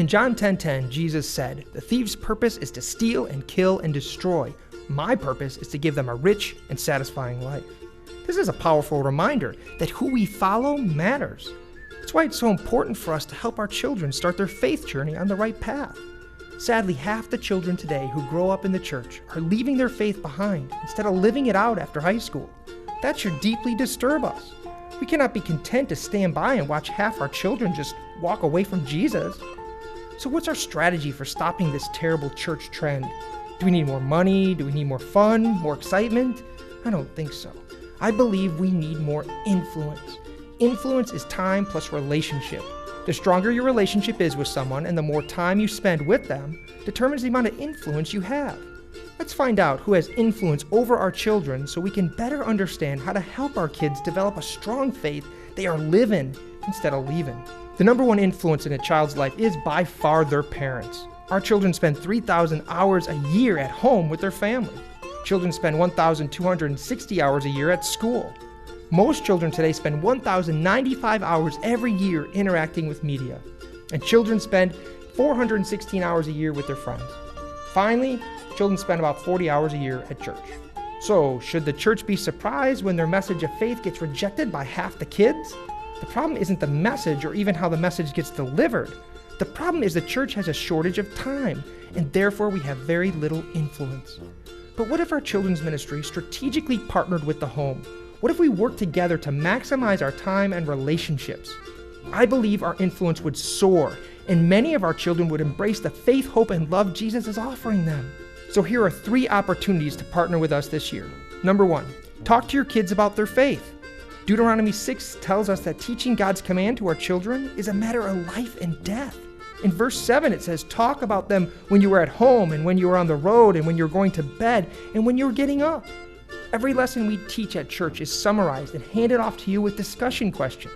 In John 10:10, Jesus said, "The thief's purpose is to steal and kill and destroy. My purpose is to give them a rich and satisfying life." This is a powerful reminder that who we follow matters. That's why it's so important for us to help our children start their faith journey on the right path. Sadly, half the children today who grow up in the church are leaving their faith behind instead of living it out after high school. That should deeply disturb us. We cannot be content to stand by and watch half our children just walk away from Jesus. So what's our strategy for stopping this terrible church trend? Do we need more money? Do we need more fun? More excitement? I don't think so. I believe we need more influence. Influence is time plus relationship. The stronger your relationship is with someone and the more time you spend with them determines the amount of influence you have. Let's find out who has influence over our children so we can better understand how to help our kids develop a strong faith they are living instead of leaving. The number one influence in a child's life is by far their parents. Our children spend 3,000 hours a year at home with their family. Children spend 1,260 hours a year at school. Most children today spend 1,095 hours every year interacting with media. And children spend 416 hours a year with their friends. Finally, children spend about 40 hours a year at church. So, should the church be surprised when their message of faith gets rejected by half the kids? The problem isn't the message or even how the message gets delivered. The problem is the church has a shortage of time, and therefore we have very little influence. But what if our children's ministry strategically partnered with the home? What if we worked together to maximize our time and relationships? I believe our influence would soar, and many of our children would embrace the faith, hope, and love Jesus is offering them. So here are 3 opportunities to partner with us this year. Number 1, talk to your kids about their faith. Deuteronomy 6 tells us that teaching God's command to our children is a matter of life and death. In verse 7, it says, talk about them when you are at home and when you are on the road and when you're going to bed and when you're getting up. Every lesson we teach at church is summarized and handed off to you with discussion questions.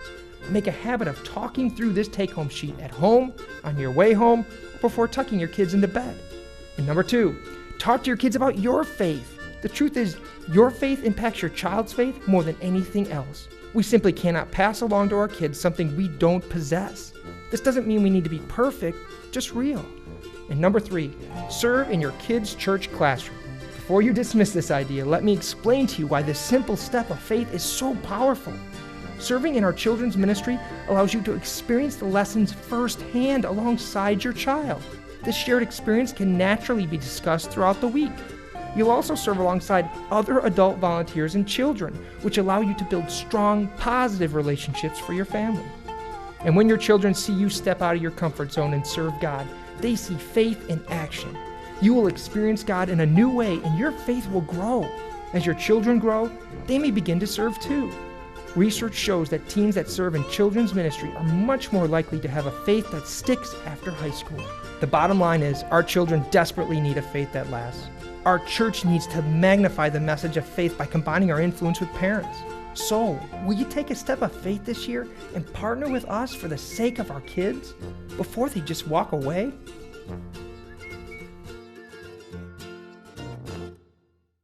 Make a habit of talking through this take-home sheet at home, on your way home, or before tucking your kids into bed. And number 2, talk to your kids about your faith. The truth is, your faith impacts your child's faith more than anything else. We simply cannot pass along to our kids something we don't possess. This doesn't mean we need to be perfect, just real. And number 3, serve in your kids' church classroom. Before you dismiss this idea, let me explain to you why this simple step of faith is so powerful. Serving in our children's ministry allows you to experience the lessons firsthand alongside your child. This shared experience can naturally be discussed throughout the week. You'll also serve alongside other adult volunteers and children, which allow you to build strong, positive relationships for your family. And when your children see you step out of your comfort zone and serve God, they see faith in action. You will experience God in a new way, and your faith will grow. As your children grow, they may begin to serve too. Research shows that teens that serve in children's ministry are much more likely to have a faith that sticks after high school. The bottom line is, our children desperately need a faith that lasts. Our church needs to magnify the message of faith by combining our influence with parents. So, will you take a step of faith this year and partner with us for the sake of our kids before they just walk away?